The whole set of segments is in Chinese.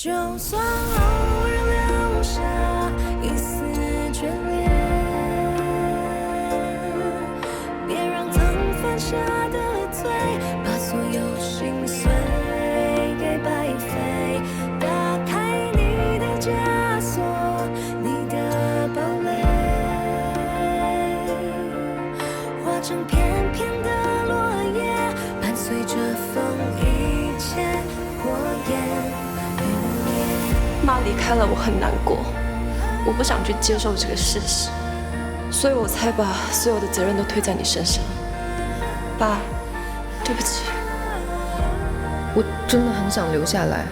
就算偶尔留下一丝眷恋，别让曾犯下的罪把所有心碎给白费。打开你的枷锁，你的堡垒，化成片片的落叶，伴随着风一切火焰。妈离开了，我很难过，我不想去接受这个事实，所以我才把所有的责任都推在你身上。爸，对不起。我真的很想留下来，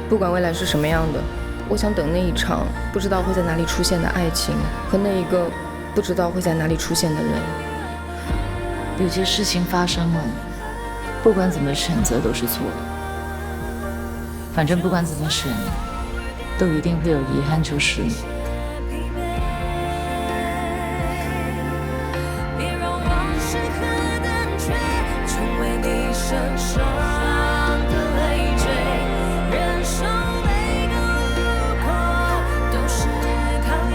不管未来是什么样的，我想等那一场不知道会在哪里出现的爱情，和那一个不知道会在哪里出现的人。有些事情发生了，不管怎么选择都是错的。反正不管怎么选，都一定会有遗憾，就是了。别让往事和胆怯成为你身上的累赘，忍受每个路口都是考验。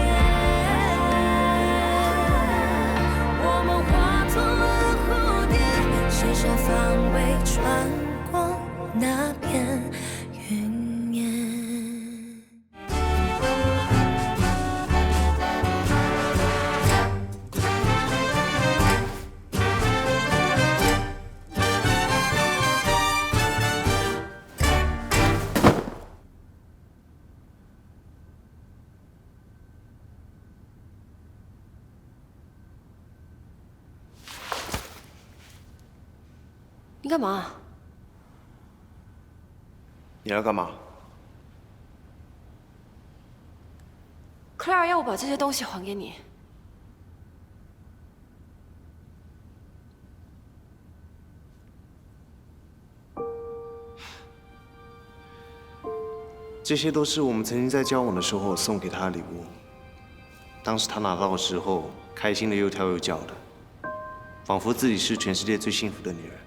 我们化作了蝴蝶，写下方位，穿过那片云烟。你干嘛？你要干嘛？ Clara 要我把这些东西还给你。这些都是我们曾经在交往的时候送给他的礼物。当时他拿到的时候，开心的又跳又叫的，仿佛自己是全世界最幸福的女人。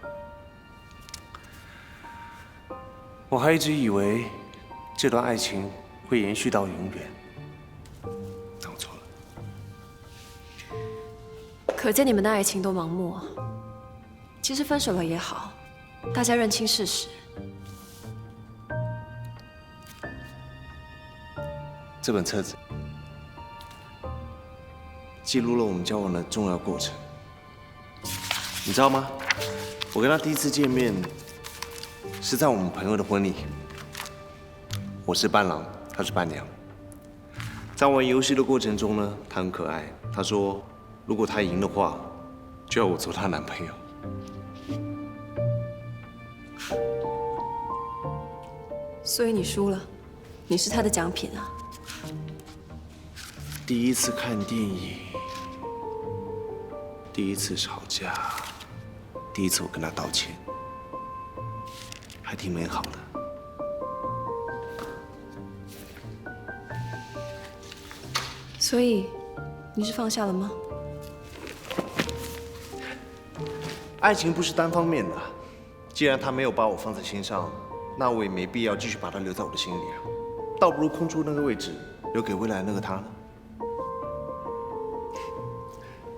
我还一直以为这段爱情会延续到永远，但我错了。可见你们的爱情都盲目。其实分手了也好，大家认清事实。这本册子记录了我们交往的重要过程。你知道吗？我跟他第一次见面是在我们朋友的婚礼。我是伴郎，她是伴娘。在玩游戏的过程中呢，她很可爱。她说，如果她赢的话，就要我做她男朋友。所以你输了，你是他的奖品啊。第一次看电影，第一次吵架，第一次我跟他道歉，还挺美好的。所以你是放下了吗？爱情不是单方面的，既然他没有把我放在心上，那我也没必要继续把他留在我的心里啊。倒不如空出那个位置，留给未来那个他呢。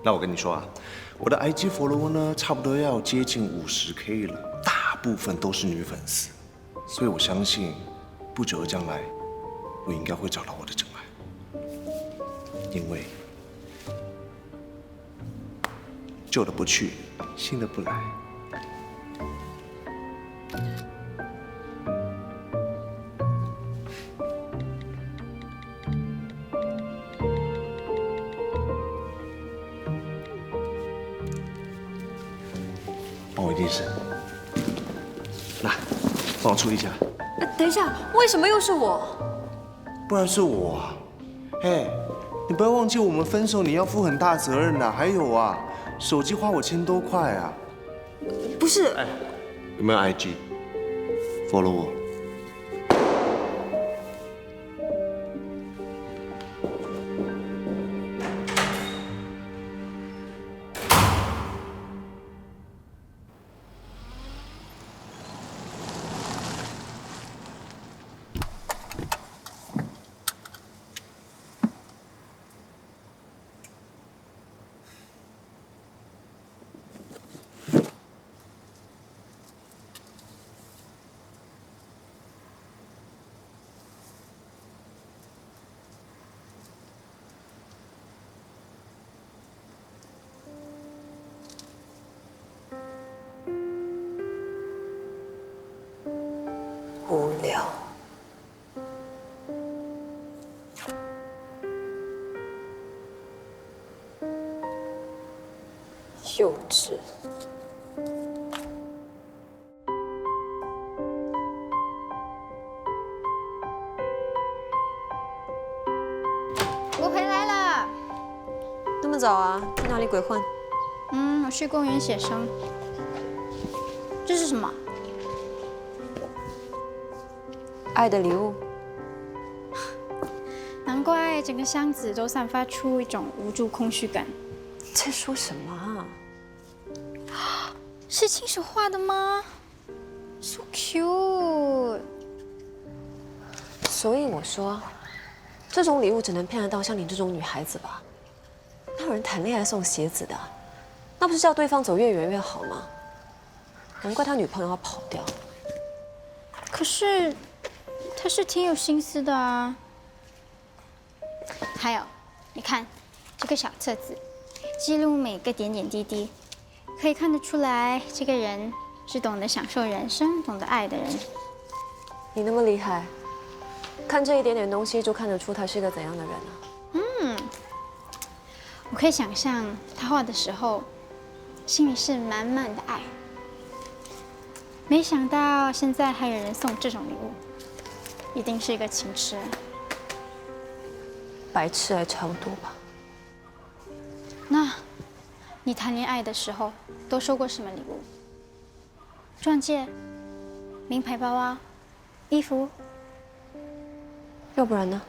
那我跟你说啊，我的 IG follower 呢，差不多要接近50K 了，大部分都是女粉丝，所以我相信，不久的将来，我应该会找到我的真爱，因为旧的不去，新的不来。帮我一件事，来，帮我处理一下。等一下，为什么又是我？不然是我啊。嘿，你不要忘记我们分手，你要负很大责任的。还有啊，手机花我1000多块啊。不是，哎，有没有 IG？follow 我。了。幼稚。我回来了。那么早啊？去哪里鬼混？我去公园写生。这是什么？爱的礼物。难怪整个箱子都散发出一种无助空虚感。在说什么啊？是亲手画的吗 ？So cute。所以我说，这种礼物只能骗得到像你这种女孩子吧？哪有人谈恋爱送鞋子的？那不是叫对方走越远越好吗？难怪他女朋友要跑掉。可是，他是挺有心思的啊。还有，你看这个小册子，记录每个点点滴滴，可以看得出来，这个人是懂得享受人生、懂得爱的人。你那么厉害，看这一点点东西就看得出他是个怎样的人啊？我可以想象他画的时候，心里是满满的爱。没想到现在还有人送这种礼物，一定是一个情痴。白痴还差不多吧。那，你谈恋爱的时候都收过什么礼物？钻戒、名牌包啊，衣服？要不然呢？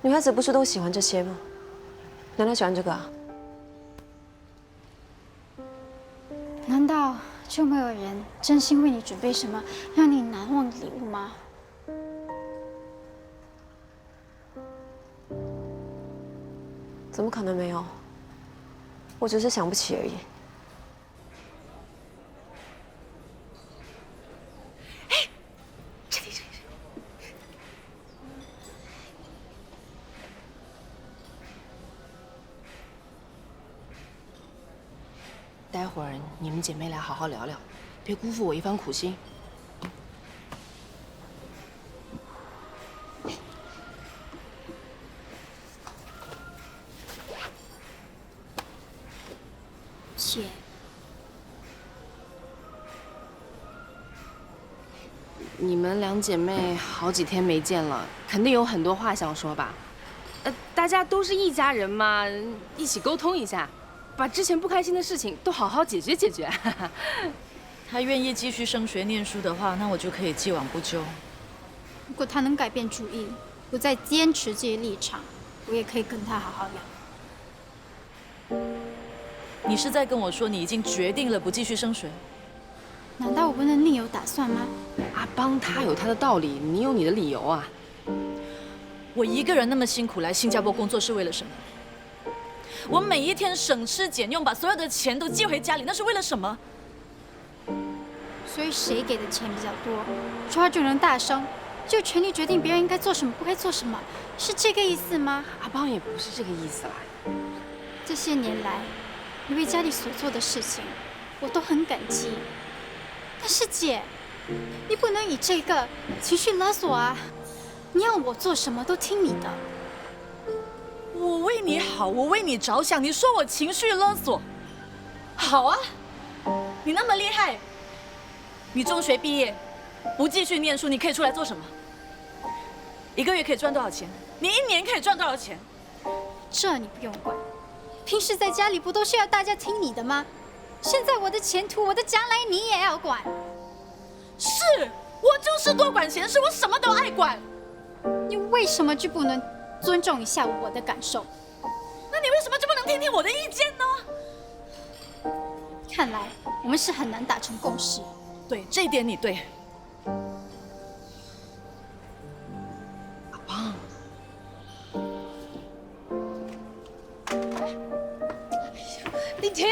女孩子不是都喜欢这些吗？难道喜欢这个啊？难道就没有人真心为你准备什么让你难忘的礼物吗？怎么可能没有？我只是想不起而已。待会儿你们姐妹俩好好聊聊，别辜负我一番苦心。姐，你们两姐妹好几天没见了，肯定有很多话想说吧？大家都是一家人嘛，一起沟通一下，把之前不开心的事情都好好解决解决。他愿意继续升学念书的话，那我就可以既往不咎。如果他能改变主意，不再坚持自己立场，我也可以跟他好好聊。你是在跟我说你已经决定了不继续升学？难道我不能另有打算吗？阿邦他有他的道理，你有你的理由啊。我一个人那么辛苦来新加坡工作是为了什么？我每一天省吃俭用，把所有的钱都寄回家里，那是为了什么？所以谁给的钱比较多，说话就能大声，就有权利决定别人应该做什么，不该做什么，是这个意思吗？阿邦也不是这个意思啦。这些年来，你为家里所做的事情，我都很感激。但是姐，你不能以这个情绪勒索啊！你要我做什么都听你的。我为你好，我为你着想，你说我情绪勒索？好啊，你那么厉害，你中学毕业不继续念书，你可以出来做什么？一个月可以赚多少钱？你一年可以赚多少钱？这你不用管。平时在家里不都是要大家听你的吗？现在我的前途，我的将来，你也要管。是我就是多管闲事，我什么都爱管。你为什么就不能尊重一下我的感受？那你为什么就不能听听我的意见呢？看来我们是很难达成共识。对，这一点你对。阿邦，林婷。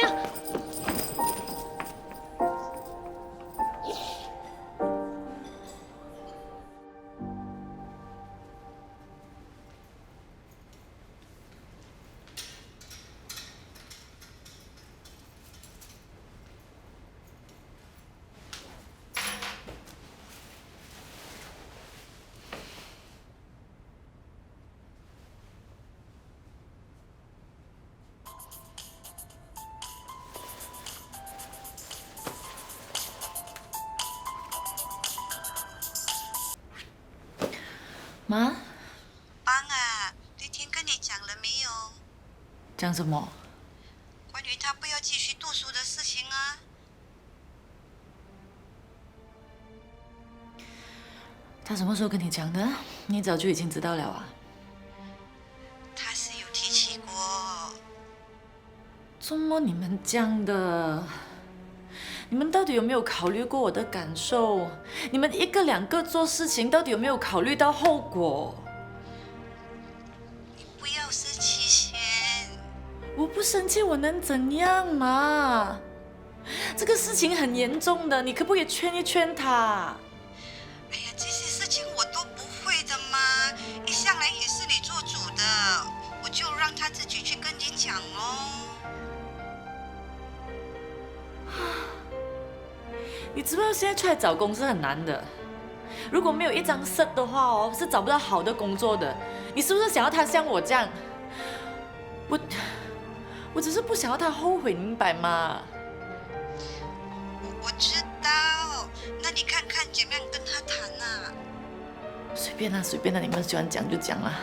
妈，邦啊，那天跟你讲了没有？讲什么？关于他不要继续读书的事情啊。他什么时候跟你讲的？你早就已经知道了啊。他是有提起过。怎么你们讲的？你们到底有没有考虑过我的感受？你们一个两个做事情，到底有没有考虑到后果？你不要生气先。我不生气，我能怎样嘛？这个事情很严重的，你可不可以劝一劝他？哎呀，这些事情我都不会的嘛，一向来也是你做主的，我就让他自己去跟你讲咯。你知不知道现在出来找工是很难的？如果没有一张 cert 的话哦，是找不到好的工作的。你是不是想要他像我这样？我只是不想要他后悔，明白吗？我知道，那你看看怎么样跟他谈啊？随便啦，随便啦，你们喜欢讲就讲啦。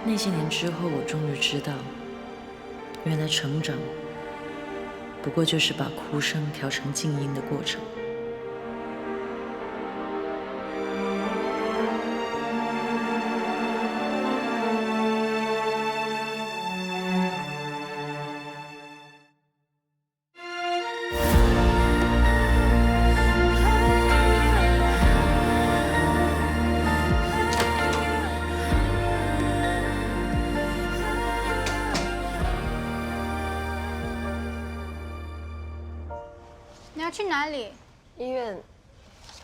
那些年之后，我终于知道，原来成长不过就是把哭声调成静音的过程。你要去哪里？医院，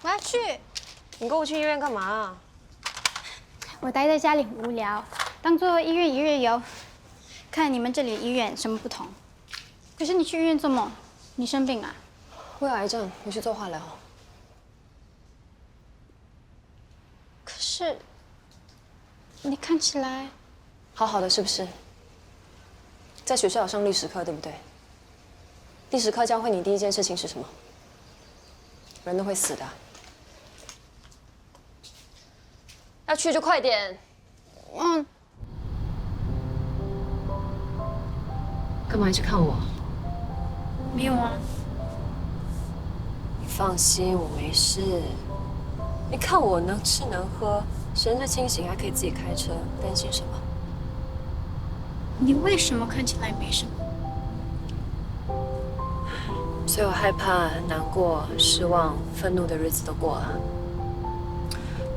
我要去。你跟我去医院干嘛？我待在家里很无聊，当做医院一日游，看你们这里的医院什么不同。可是你去医院做梦，你生病啊？我有癌症，我去做化疗。可是你看起来好好的是不是？在学校有上历史课，对不对？历史课教会你第一件事情是什么？人都会死的。要去就快点。干嘛一直看我？没有啊。你放心，我没事。你看我能吃能喝，神志清醒，还可以自己开车，担心什么？你为什么看起来没什么？所有害怕、难过、失望、愤怒的日子都过了，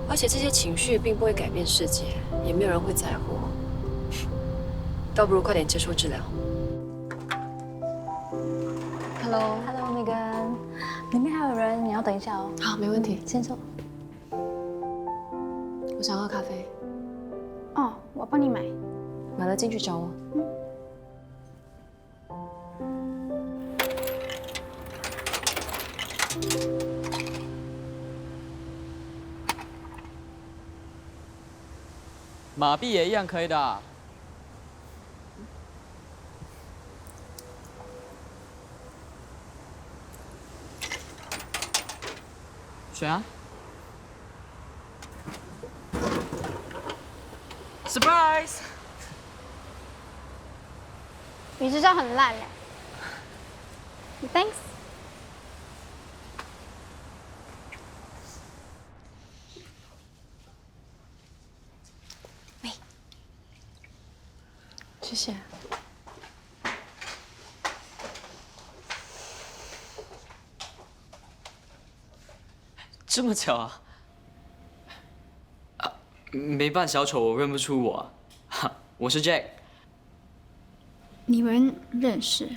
而且这些情绪并不会改变世界，也没有人会在乎，倒不如快点接受治疗。Hello， Megan， 里面还有人，你要等一下哦。好，没问题。先坐。我想喝咖啡，哦，我帮你买。买了进去找我。马币也一样可以的。选啊 ！Surprise！ 你这招很烂嘞。Thanks。谢谢。这么巧啊！没扮小丑，我认不出我。哈，我是 Jack。你们认识？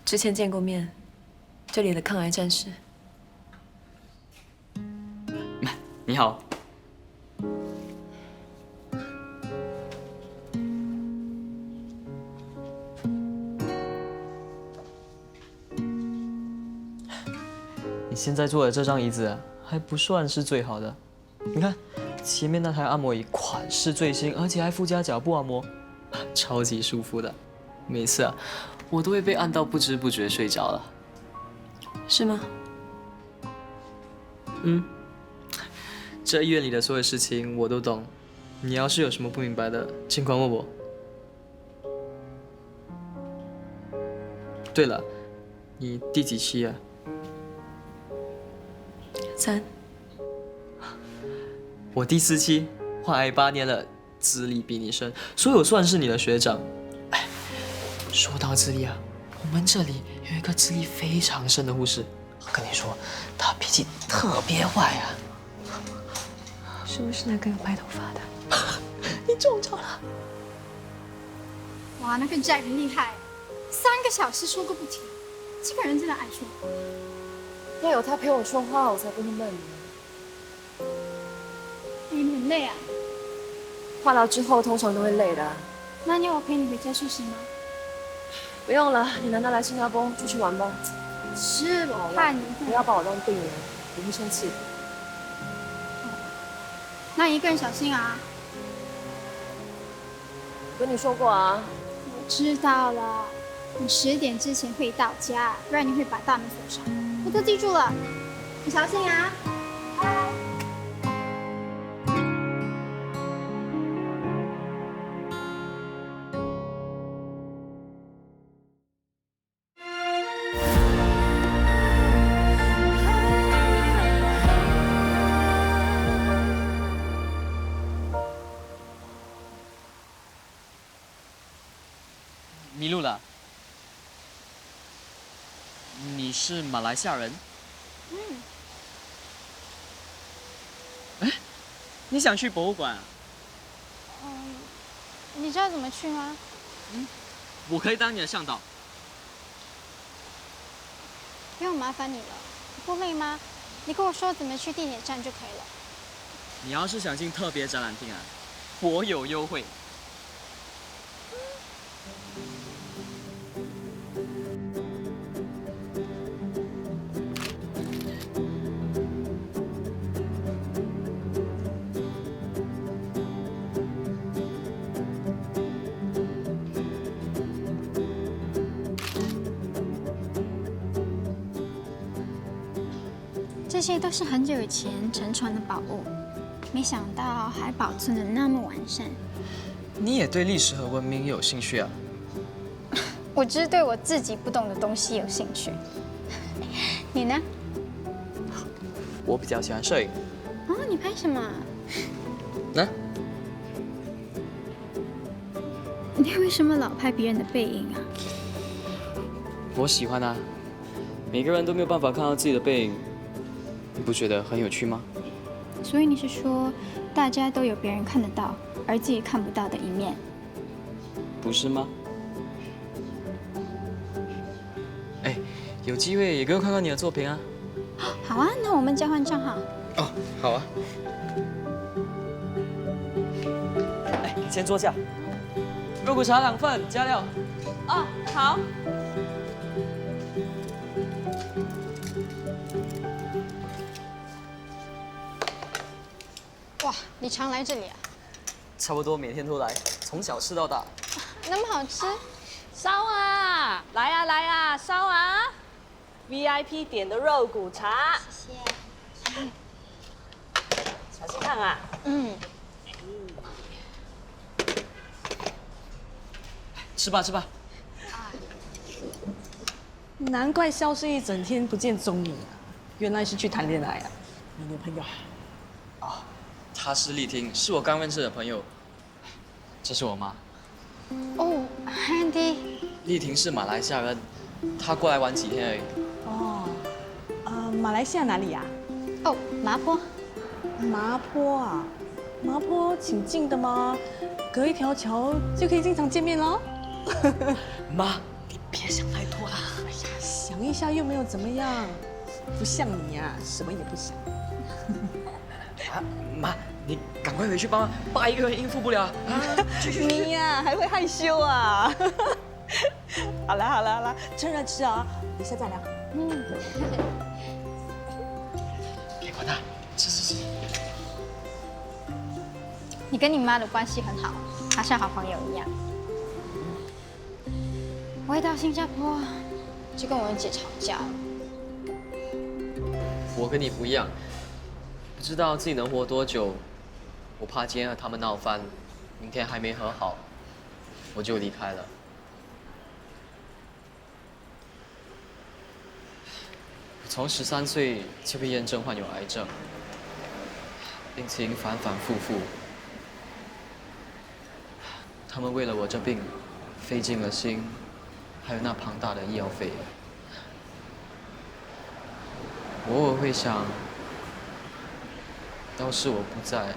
之前见过面，这里的抗癌战士。你好。你现在坐的这张椅子还不算是最好的，你看前面那台按摩椅款式最新，而且还附加脚部按摩，超级舒服的。每次我都会被按到不知不觉睡着了。是吗？这医院里的所有事情我都懂，你要是有什么不明白的，尽管问我。对了，你第几期啊？3。我第4期，换癌8年了，资历比你深，所以我算是你的学长。哎，说到资历啊，我们这里有一个资历非常深的护士，我跟你说，她脾气特别坏啊。是不是那个有白头发的？你中招了！哇，那个 Jack 很厉害，3个小时说个不停，这个人真的爱说话。要有他陪我说话，我才不会闷呢。你们很累啊？化疗之后通常都会累的啊。那你要我陪你回家休息吗？不用了，你难得来新加坡，出去玩吧。是，我怕你不要把我当病人，我会生气。那你一个人小心啊！我跟你说过啊。我知道了，你10点之前会到家，不然你会把大门锁上。我都记住了，你小心啊！拜。迷路了。你是马来西亚人？哎，你想去博物馆啊？你知道怎么去吗？我可以当你的向导。不用麻烦你了，你不累吗？你跟我说怎么去地铁站就可以了。你要是想进特别展览厅啊，我有优惠。这些都是很久以前沉船的宝物，没想到还保存得那么完善。你也对历史和文明有兴趣啊？我只是对我自己不懂的东西有兴趣。你呢？我比较喜欢摄影。哦，你拍什么？呢？你为什么老拍别人的背影啊？我喜欢啊，每个人都没有办法看到自己的背影，你不觉得很有趣吗？所以你是说，大家都有别人看得到，而自己看不到的一面，不是吗？哎，有机会也给我看看你的作品啊！好啊，那我们交换账号。哦，好啊。哎，你先坐下。肉骨茶2份，加料。哦，好。哇，你常来这里啊？差不多每天都来，从小吃到大。那么好吃？烧啊，来啊来啊，烧啊 ！VIP 点的肉骨茶，谢谢。小心烫啊！吃吧吃吧。难怪消失一整天不见踪影啊，原来是去谈恋爱啊！你女朋友？她是丽婷，是我刚认识的朋友。这是我妈。哦，Andy。丽婷是马来西亚人，她过来玩几天而已。哦，马来西亚哪里呀？哦，麻坡。麻坡啊，麻坡挺近的吗？隔一条桥就可以经常见面喽。妈，你别想太多啦。哎呀，想一下又没有怎么样，不像你呀，什么也不想。啊，妈，你赶快回去帮忙，爸一个人应付不了啊！你呀，还会害羞啊？好了好了好了，趁热吃啊，等下再聊。你跟你妈的关系很好，好像好朋友一样。我一到新加坡就跟我姐吵架了。我跟你不一样，不知道自己能活多久。我怕今天和他们闹翻，明天还没和好，我就离开了。我从13岁就被验证患有癌症，病情反反复复。他们为了我这病，费尽了心，还有那庞大的医药费。我偶尔会想，要是我不在，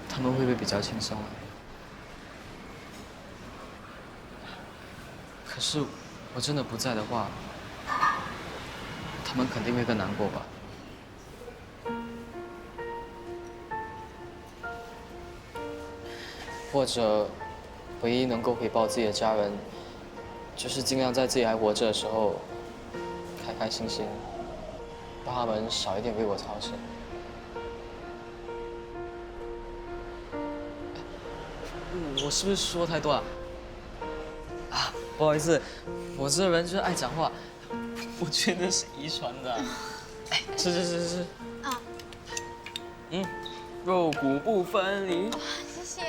他们会不会比较轻松啊？可是我真的不在的话，他们肯定会更难过吧。或者，唯一能够回报自己的家人，就是尽量在自己还活着的时候，开开心心，让他们少一点为我操心。我是不是说太多啊？啊，不好意思，我这人就是爱讲话，我觉得是遗传的。哎，吃。啊。肉骨不分离。谢谢。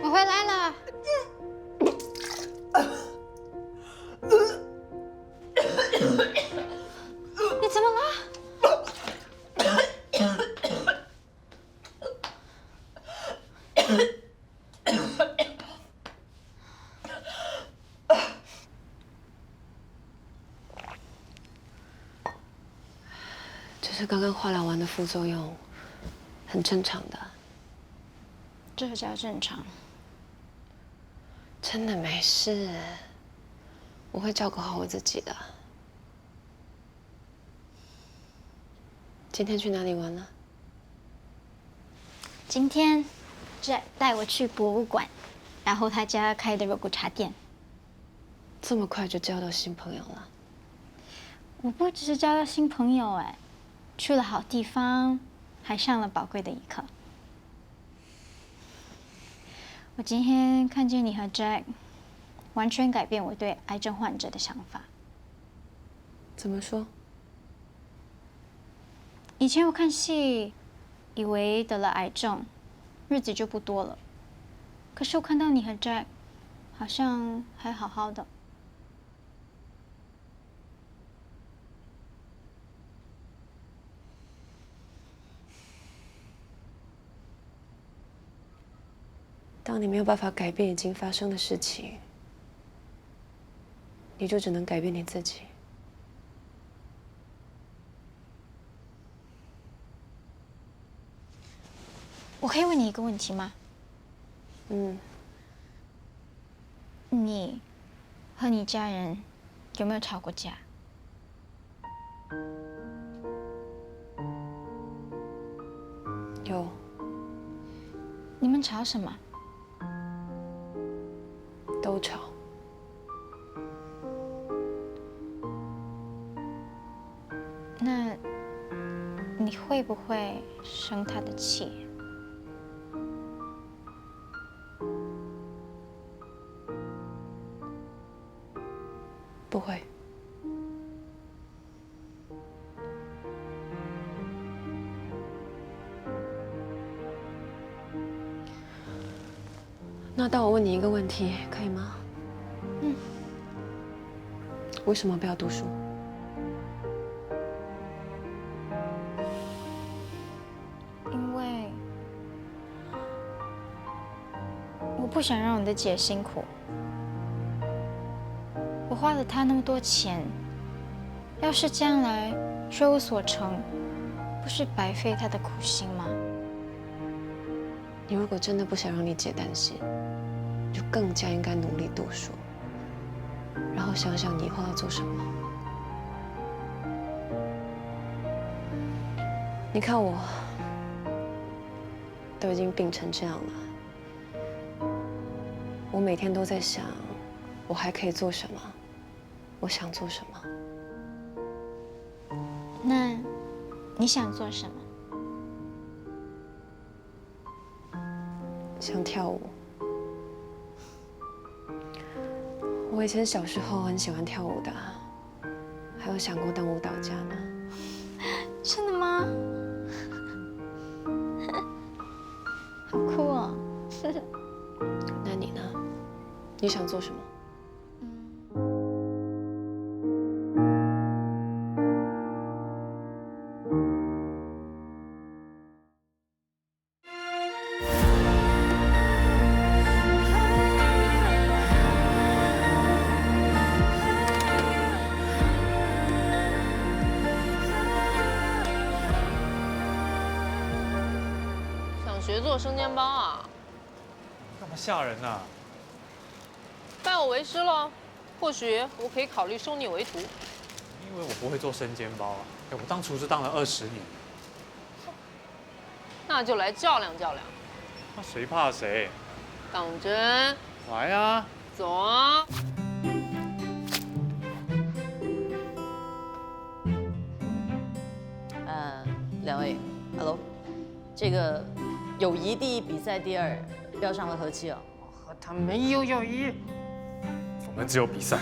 我回来了。你怎么了？这是刚刚化疗完的副作用，很正常的。这叫正常。真的没事，我会照顾好我自己的。今天去哪里玩呢？今天Jack带我去博物馆，然后他家开的肉骨茶店。这么快就交到新朋友了？我不只是交到新朋友哎，去了好地方，还上了宝贵的一课。我今天看见你和 Jack， 完全改变我对癌症患者的想法。怎么说？以前我看戏，以为得了癌症，日子就不多了。可是我看到你和 Jack， 好像还好好的。当你没有办法改变已经发生的事情，你就只能改变你自己。我可以问你一个问题吗？你和你家人有没有吵过架？有。你们吵什么？都吵。那你会不会生他的气？不会。那当我问你一个问题，可以吗？为什么不要读书？因为我不想让我的姐辛苦。我花了她那么多钱，要是将来学无所成，不是白费她的苦心吗？你如果真的不想让你姐担心，就更加应该努力读书，然后想想你以后要做什么。你看我，都已经病成这样了，我每天都在想，我还可以做什么，我想做什么。那你想做什么？想跳舞。我以前小时候很喜欢跳舞的，还有想过当舞蹈家呢。真的吗？好酷哦！那你呢？你想做什么？学做生煎包啊？干嘛吓人啊？拜我为师喽，或许我可以考虑收你为徒。因为我不会做生煎包啊，我当厨师当了20年。那就来较量较量。那谁怕谁？当真？来啊！走啊！两位 ，Hello， 这个友谊第1，比赛第2，标上了和气哦。和他没有友谊，我们只有比赛。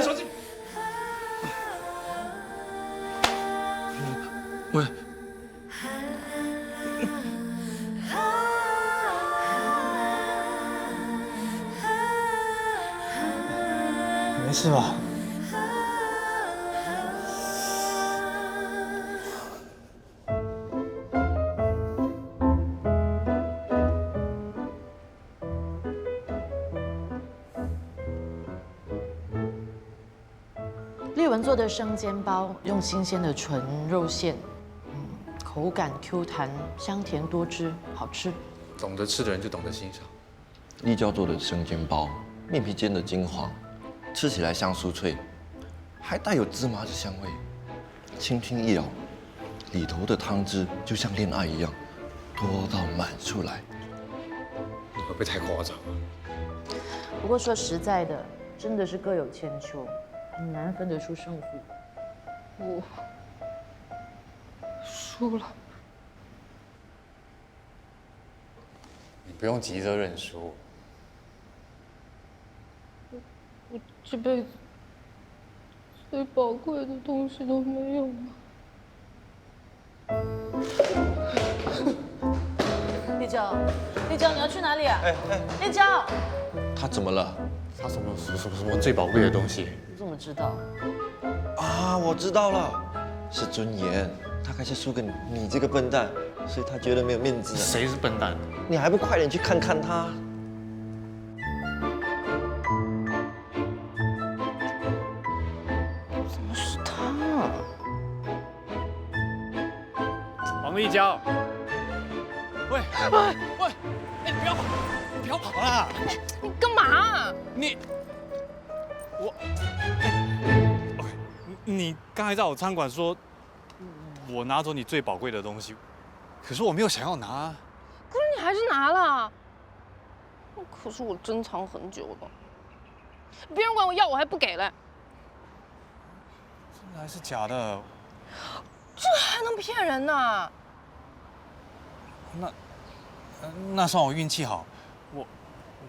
小心！喂，没事吧？丽文做的生煎包，用新鲜的纯肉馅，口感 Q 弹，香甜多汁，好吃。懂得吃的人就懂得欣赏。立椒做的生煎包，面皮煎的金黄，吃起来香酥脆，还带有芝麻的香味。轻轻一咬，里头的汤汁就像恋爱一样，多到满出来。你会不会太夸张？不过说实在的，真的是各有千秋。很难分得出胜负。我输了。你不用急着认输。我这辈子最宝贵的东西都没有了。立椒，立椒，你要去哪里啊？立椒，他怎么了？他什么最宝贵的东西？你怎么知道？啊，我知道了，是尊严。他开始输给你这个笨蛋，所以他觉得没有面子。谁是笨蛋？你还不快点去看看他？怎么是他？王立椒，喂，你不要跑，你不要跑啦！你干嘛？你刚才在我餐馆说，我拿走你最宝贵的东西，可是我没有想要拿。可是你还是拿了。可是我珍藏很久了，别人管我要，我还不给嘞。真的还是假的？这还能骗人呢？那算我运气好，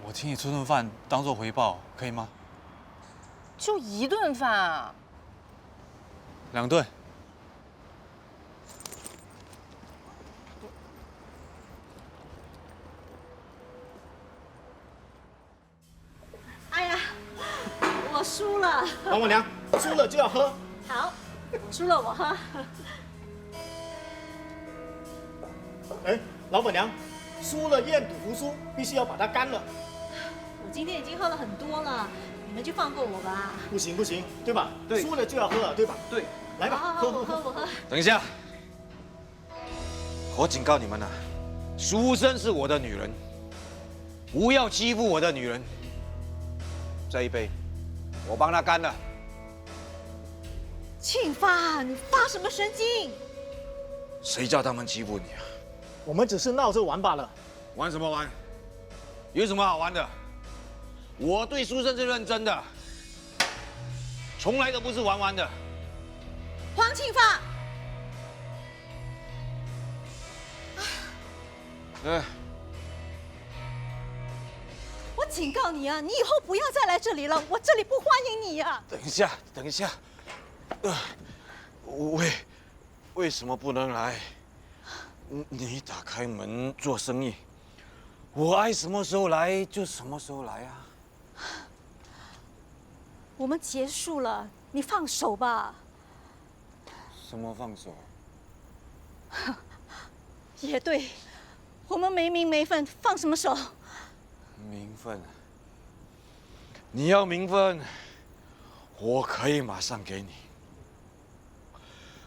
我请你吃顿饭当做回报，可以吗？就1顿饭啊2顿。哎呀，我输了。王母娘，输了就要喝。好，输了我喝。哎，老板娘，输了愿赌服输，必须要把它干了。我今天已经喝了很多了，你们就放过我吧。不行不行，对吧？对，输了就要喝了，对吧？对，来吧，喝我喝。等一下，我警告你们了，淑珍是我的女人，不要欺负我的女人。这一杯，我帮她干了。庆发，你发什么神经？谁叫他们欺负你啊？我们只是闹着玩罢了。玩什么玩？有什么好玩的？我对淑珍是认真的，从来都不是玩玩的。黄庆发，我警告你啊，你以后不要再来这里了，我这里不欢迎你啊！等一下，等一下，为什么不能来？你打开门做生意，我爱什么时候来就什么时候来啊。我们结束了，你放手吧。什么放手？也对，我们没名没分，放什么手？名分？你要名分，我可以马上给你。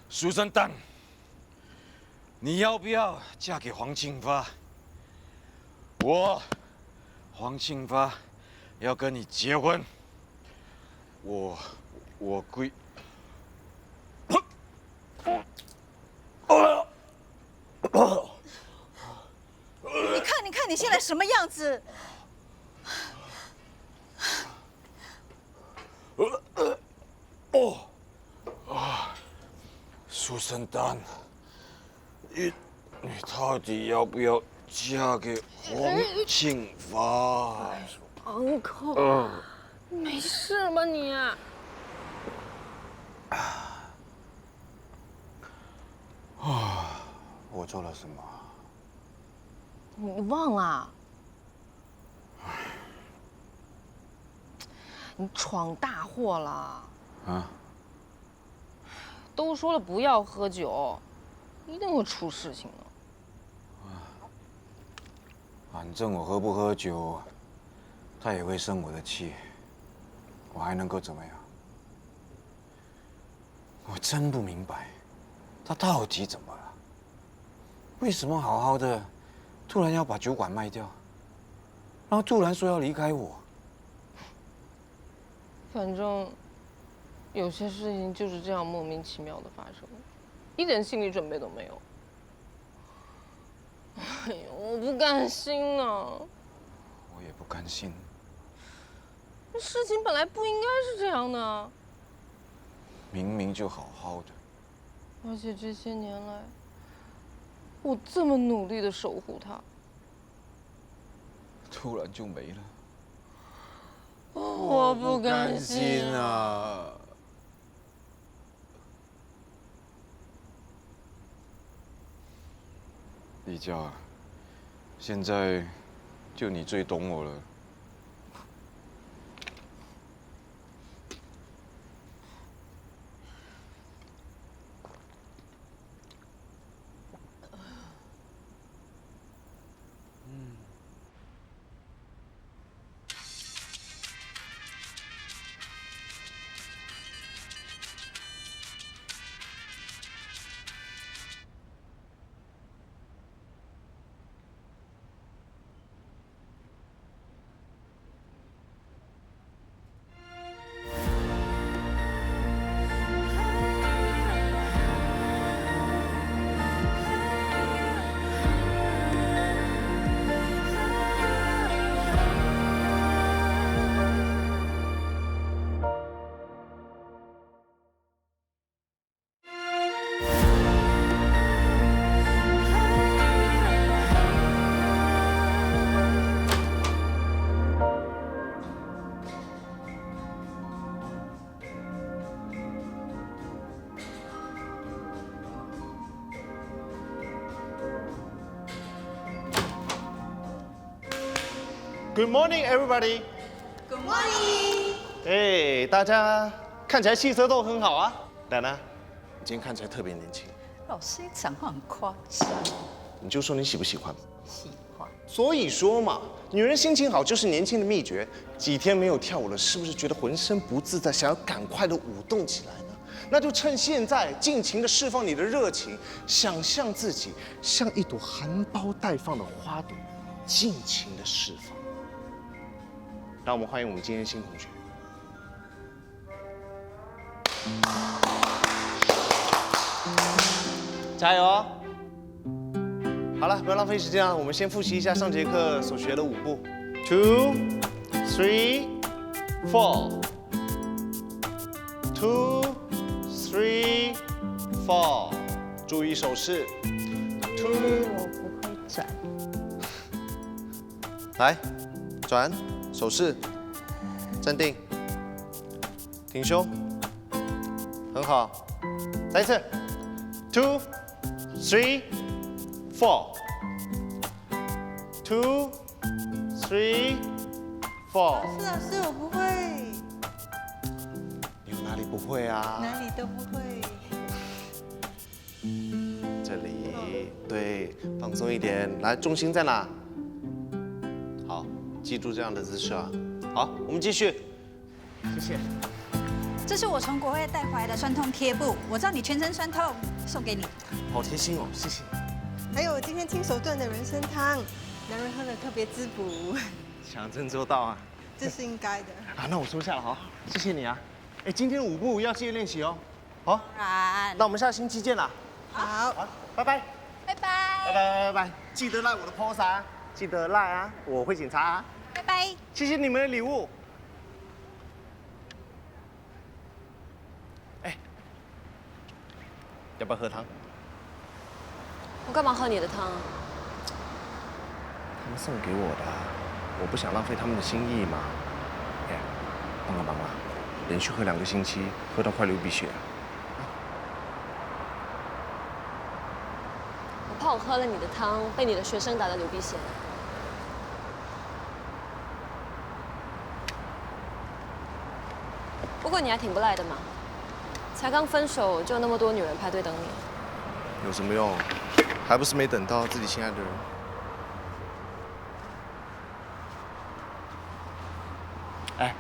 苏珊丹，你要不要嫁给黄庆发？黄庆发要跟你结婚。我归。你看你现在什么样子？苏珊丹，你到底要不要嫁给黄庆发？Uncle，没事吧你？我做了什么？你忘了？你闯大祸了！啊？都说了不要喝酒，一定会出事情的。反正我喝不喝酒，他也会生我的气，我还能够怎么样？我真不明白，他到底怎么了？为什么好好的，突然要把酒馆卖掉，然后突然说要离开我？反正有些事情就是这样莫名其妙的发生，一点心理准备都没有。哎呦，我不甘心呢。我也不甘心。事情本来不应该是这样的。明明就好好的。而且这些年来，我这么努力的守护他，突然就没了。我不甘心啊！丽佳，现在就你最懂我了。Good morning, everybody. Good morning. 哎，大家看起来气色都很好啊。奶奶，你今天看起来特别年轻。老师讲话很夸张。你就说你喜不喜欢？喜欢。所以说嘛，女人心情好就是年轻的秘诀。几天没有跳舞了，是不是觉得浑身不自在，想要赶快的舞动起来呢？那就趁现在，尽情的释放你的热情，想象自己像一朵含苞待放的花朵，尽情的释放。让我们欢迎我们今天新同学。加油哦！好了，不要浪费时间了，我们先复习一下上节课所学的舞步 ：2, 3, 4 2, 3, 4。注意手势。2，我不会转。来，转，手势，站定，挺胸，很好。再一次。2, 3, 4 2, 3, 4。老师，我不会。你有哪里不会啊？哪里都不会。这里，对，放松一点。来，重心在哪？好，记住这样的姿势啊。好，我们继续。谢谢。这是我从国外带回来的酸痛贴布，我知道你全身酸痛，送给你。好贴心哦，谢谢。还有我今天亲手炖的人参汤，男人喝了特别滋补。想真周到啊。这是应该的。啊，那我收下了，好，谢谢你啊。哎，今天的舞步要记得练习哦。好。当然。那我们下星期见啦。好，拜拜。拜拜。拜拜拜拜，记得赖我的 pose 啊，记得赖啊，我会检查啊。拜拜。谢谢你们的礼物。哎，要不要喝汤？我干嘛喝你的汤啊？他们送给我的，我不想浪费他们的心意嘛。哎，帮个忙啊，连续喝2个星期，喝到快流鼻血了。我怕我喝了你的汤，被你的学生打得流鼻血。不过你还挺不赖的嘛，才刚分手就有那么多女人排队等你。有什么用？还不是没等到自己心爱的人。哎，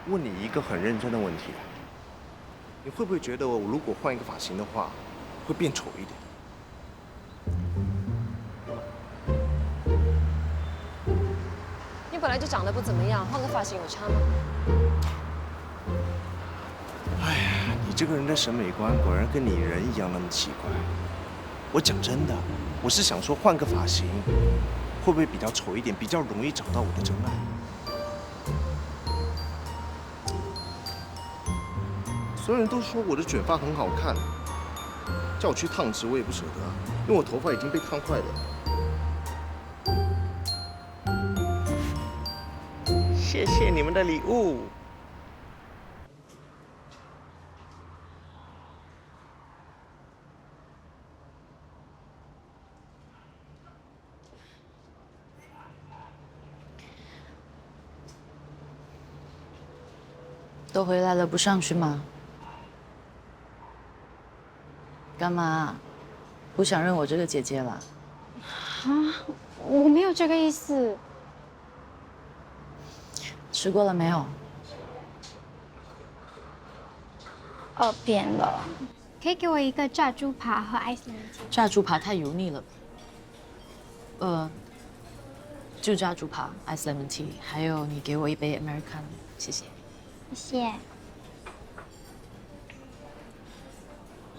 问你一个很认真的问题，你会不会觉得我如果换一个发型的话，会变丑一点？你本来就长得不怎么样，换个发型有差吗？哎呀，你这个人的审美观果然跟你人一样那么奇怪。我讲真的，我是想说换个发型，会不会比较丑一点，比较容易找到我的真爱？所有人都说我的卷发很好看，叫我去烫直我也不舍得啊，因为我头发已经被烫坏了。谢谢你们的礼物。都回来了，不上去吗？干嘛？不想认我这个姐姐了？啊，我没有这个意思。吃过了没有？哦，变了。可以给我一个炸猪扒和 ice lemon tea。炸猪扒太油腻了。就炸猪扒 ice lemon tea， 还有你给我一杯 Americano， 谢谢。谢谢。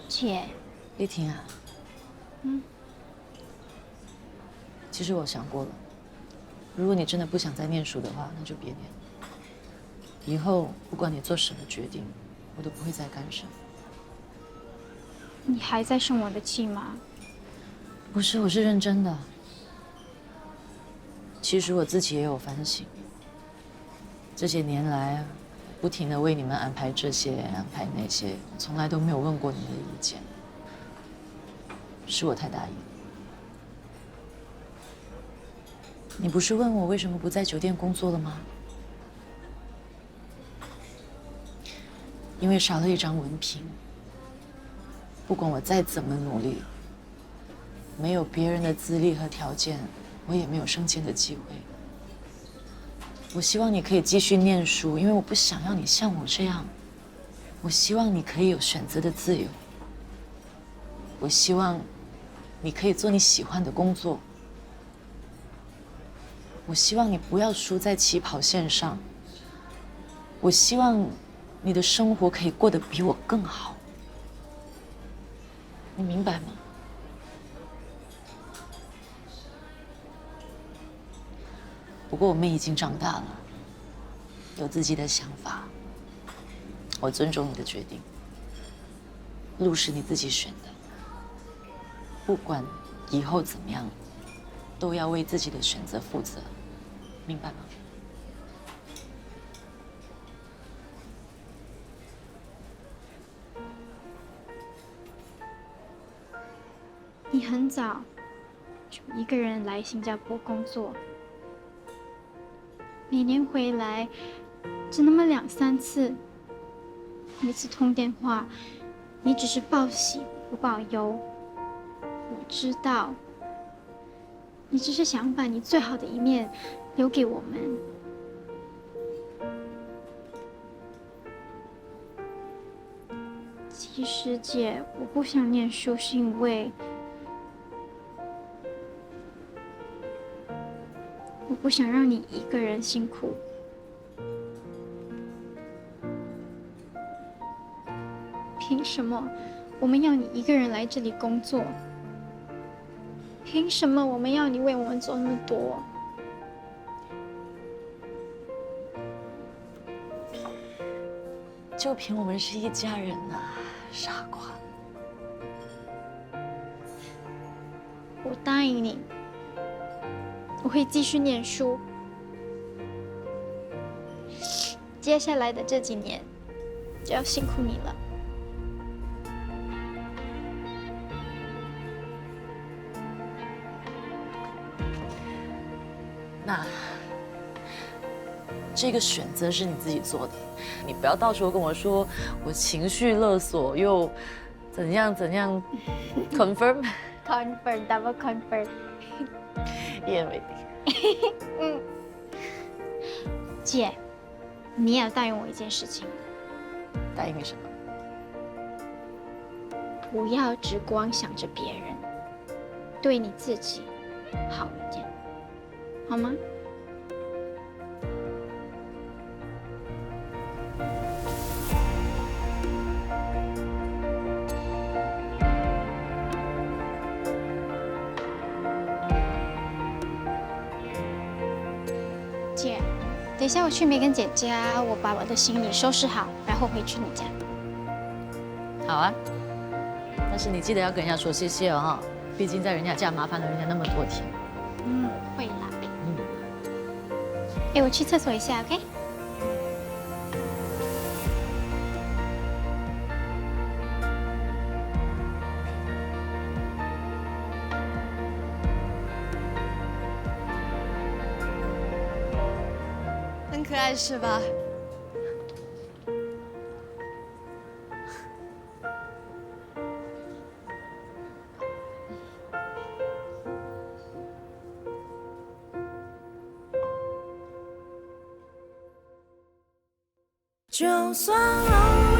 姐。丽婷啊。其实我想过了，如果你真的不想再念书的话，那就别念了。以后不管你做什么决定，我都不会再干涉。你还在生我的气吗？不是，我是认真的。其实我自己也有反省。这些年来，不停地为你们安排这些，安排那些，从来都没有问过你的意见。是我太大意了。你不是问我为什么不在酒店工作了吗？因为少了一张文凭。不管我再怎么努力，没有别人的资历和条件，我也没有升迁的机会。我希望你可以继续念书，因为我不想要你像我这样。我希望你可以有选择的自由。我希望你可以做你喜欢的工作。我希望你不要输在起跑线上。我希望你的生活可以过得比我更好。你明白吗？不过我们已经长大了，有自己的想法。我尊重你的决定，路是你自己选的。不管以后怎么样，都要为自己的选择负责，明白吗？你很早就一个人来新加坡工作，每年回来只那么2、3次，每次通电话，你只是报喜不报忧。我知道，你只是想把你最好的一面留给我们。其实姐，我不想念书，是因为我不想让你一个人辛苦。凭什么我们要你一个人来这里工作？凭什么我们要你为我们做那么多？就凭我们是一家人啊，傻瓜。我答应你，我会继续念书。接下来的这几年，就要辛苦你了。那这个选择是你自己做的，你不要到时候跟我说我情绪勒索又怎样怎样，confirm double confirm， 也没定。姐，你也要答应我一件事情。答应你什么？不要只光想着别人，对你自己好一点，好吗？姐，等一下我去梅根姐家，我把我的行李收拾好，然后回去你家。好啊，但是你记得要跟人家说谢谢哦哈，毕竟在人家家麻烦了人家那么多天。会啦。哎，我去厕所一下 ，OK？ 很可爱是吧？就算偶